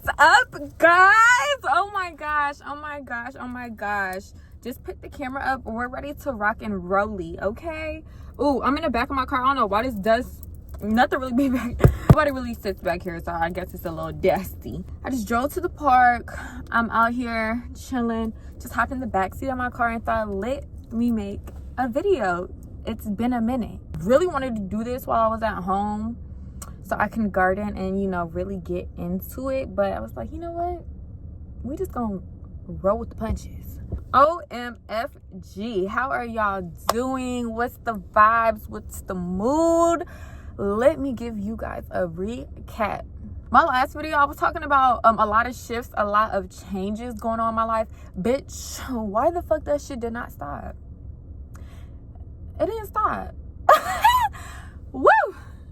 What's up, guys? Oh my gosh, oh my gosh, oh my gosh. Just pick the camera up. We're ready to rock and rolly, okay? Ooh, I'm in the back of my car. I don't know why this does nothing really be back. Nobody really sits back here, so I guess it's a little dusty. I just drove to the park. I'm out here chilling. Just hopped in the back seat of my car and thought, let me make a video. It's been a minute. Really wanted to do this while I was at home so I can garden and, you know, really get into it. But I was like, you know what? We just gonna roll with the punches. OMFG. How are y'all doing? What's the vibes? What's the mood? Let me give you guys a recap. My last video, I was talking about a lot of shifts, a lot of changes going on in my life. Bitch, why the fuck that shit did not stop? It didn't stop. Woo!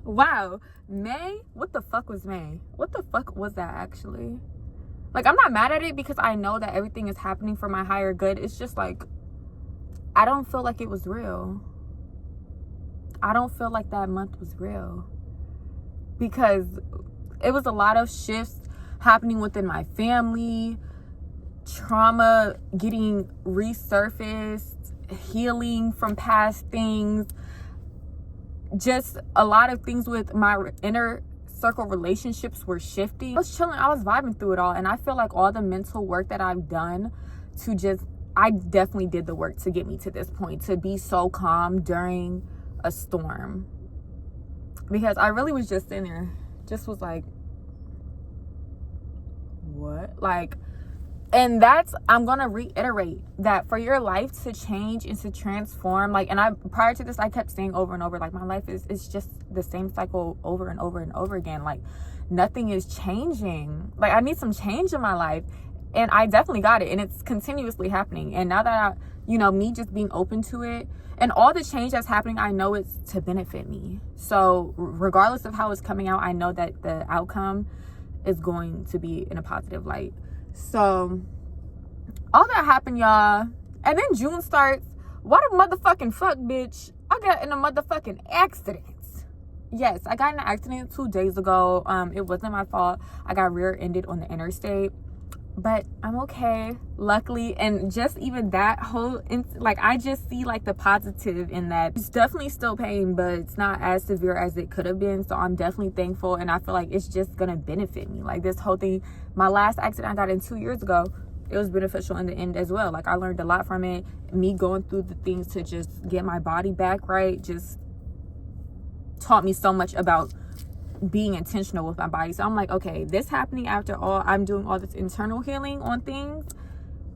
Wow. May? What the fuck was May? What the fuck was that actually? Like, I'm not mad at it because I know that everything is happening for my higher good. It's just like, I don't feel like it was real. I don't feel like that month was real. Because it was a lot of shifts happening within my family, trauma getting resurfaced, healing from past things, just a lot of things with my inner circle relationships were shifting. I was chilling, I was vibing through it all, and I feel like all the mental work that I've done to just, I definitely did the work to get me to this point, to be so calm during a storm. Because I really was just in there, just was like, what? Like, and that's, I'm gonna reiterate that for your life to change and to transform, like, and I, prior to this, I kept saying over and over, like, my life is just the same cycle over and over and over again. Like, nothing is changing. Like, I need some change in my life, and I definitely got it, and it's continuously happening. And now that I, you know, me just being open to it, and all the change that's happening, I know it's to benefit me. So regardless of how it's coming out, I know that the outcome is going to be in a positive light. So all that happened, y'all, and then June starts. What a motherfucking fuck, bitch. I got in a motherfucking accident. Yes, I got in an accident 2 days ago. It wasn't my fault. I got rear-ended on the interstate, but I'm okay, luckily. And just even that whole, like, I just see like the positive in that. It's definitely still pain, but it's not as severe as it could have been. So I'm definitely thankful, and I feel like it's just gonna benefit me. Like, this whole thing, my last accident I got in 2 years ago, it was beneficial in the end as well. Like, I learned a lot from it. Me going through the things to just get my body back right just taught me so much about being intentional with my body. So I'm like, okay, this happening after all, I'm doing all this internal healing on things.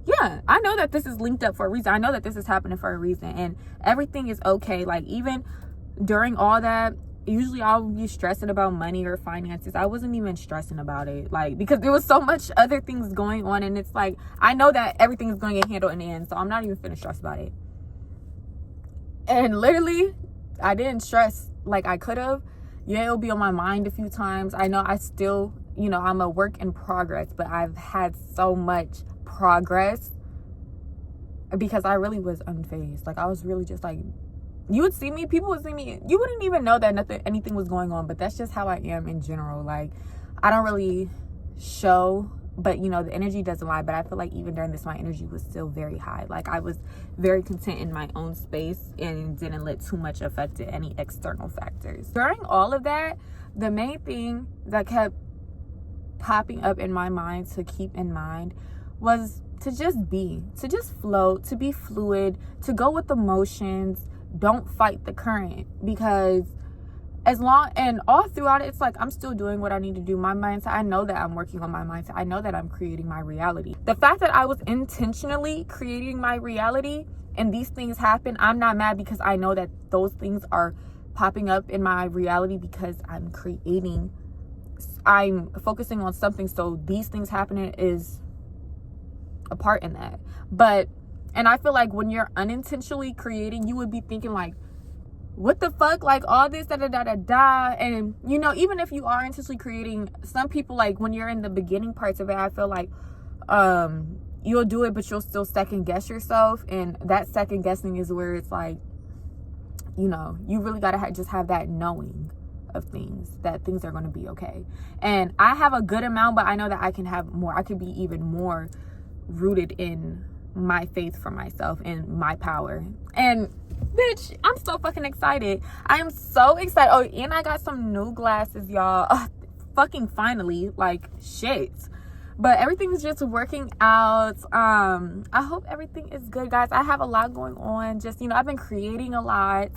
Yeah, I know that this is linked up for a reason. I know that this is happening for a reason, and everything is okay. Like, even during all that, usually I'll be stressing about money or finances. I wasn't even stressing about it, like, because there was so much other things going on, and it's like, I know that everything is going to get handled in the end, so I'm not even finna stress about it. And literally, I didn't stress like I could have. Yeah, it'll be on my mind a few times. I know I still, you know, I'm a work in progress, but I've had so much progress because I really was unfazed. Like, I was really just like, you would see me, people would see me, you wouldn't even know that anything was going on. But that's just how I am in general. Like, I don't really show, but, you know, the energy doesn't lie. But I feel like even during this, my energy was still very high. Like, I was very content in my own space and didn't let too much affect any external factors. During all of that, the main thing that kept popping up in my mind to keep in mind was to just be, to just float, to be fluid, to go with emotions. Don't fight the current, because as long, and all throughout it, it's like, I'm still doing what I need to do. My mindset, I know that I'm working on my mindset. I know that I'm creating my reality. The fact that I was intentionally creating my reality and these things happen, I'm not mad, because I know that those things are popping up in my reality because I'm creating, I'm focusing on something. So these things happening is a part in that. But, and I feel like when you're unintentionally creating, you would be thinking like, what the fuck, like, all this da. And, you know, even if you are intentionally creating, some people, like, when you're in the beginning parts of it, I feel like you'll do it, but you'll still second guess yourself. And that second guessing is where it's like, you know, you really gotta just have that knowing of things, that things are going to be okay. And I have a good amount, but I know that I can have more. I could be even more rooted in my faith for myself and my power. And bitch, I'm so fucking excited. I am so excited. Oh, and I got some new glasses, y'all. Fucking finally, like shit. But everything's just working out. I hope everything is good, guys. I have a lot going on. Just, I've been creating a lot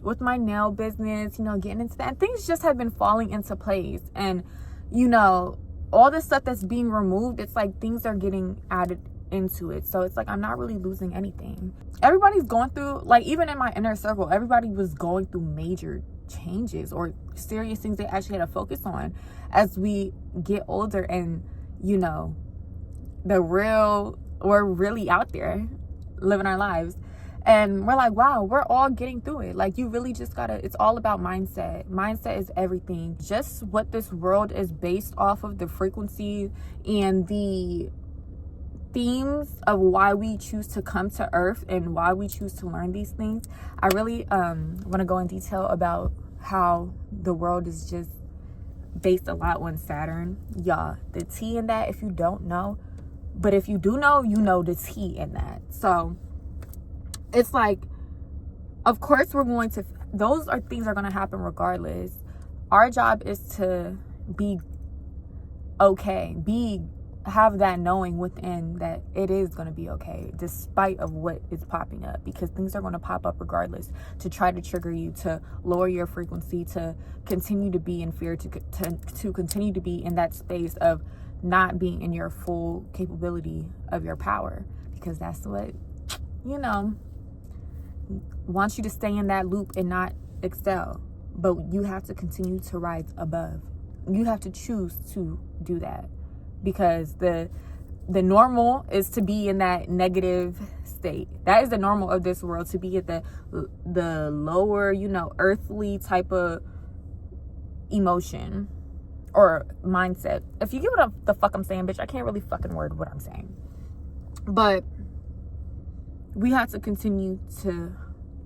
with my nail business, getting into that. And things just have been falling into place. And, all this stuff that's being removed, it's like things are getting added into it. So it's like I'm not really losing anything. Everybody's going through, like, even in my inner circle, everybody was going through major changes or serious things they actually had to focus on as we get older. And we're really out there living our lives, and we're like, wow, we're all getting through it. Like, you really just gotta, it's all about mindset is everything. Just what this world is based off of, the frequency and the themes of why we choose to come to earth and why we choose to learn these things. I really want to go in detail about how the world is just based a lot on Saturn. Y'all, the tea in that, if you don't know, but if you do know, the tea in that. So it's like, of course those are things are going to happen regardless. Our job is to be okay, have that knowing within that it is going to be okay despite of what is popping up, because things are going to pop up regardless to try to trigger you, to lower your frequency, to continue to be in fear, to continue to be in that space of not being in your full capability of your power, because that's what wants you to stay in that loop and not excel. But you have to continue to rise above. You have to choose to do that, because the normal is to be in that negative state. That is the normal of this world, to be at the lower, earthly type of emotion or mindset. If you get what the fuck I'm saying, bitch, I can't really fucking word what I'm saying. But we have to continue to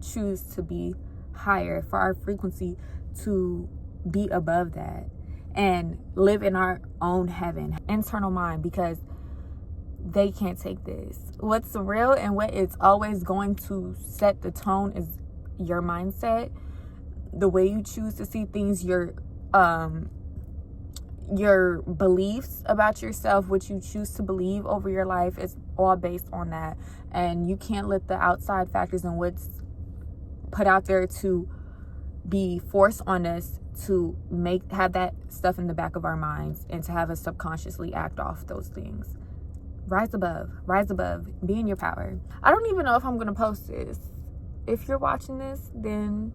choose to be higher, for our frequency to be above that, and live in our own heaven, internal mind, because they can't take this. What's real and what is always going to set the tone is your mindset, the way you choose to see things, your beliefs about yourself, what you choose to believe over your life, is all based on that. And you can't let the outside factors and what's put out there to be forced on us to have that stuff in the back of our minds, and to have us subconsciously act off those things. Rise above, be in your power. I don't even know if I'm gonna post this. If you're watching this, then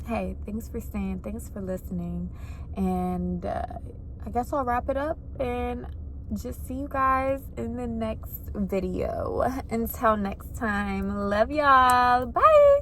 hey, thanks for staying, thanks for listening, and I guess I'll wrap it up and just see you guys in the next video. Until next time, love y'all, bye.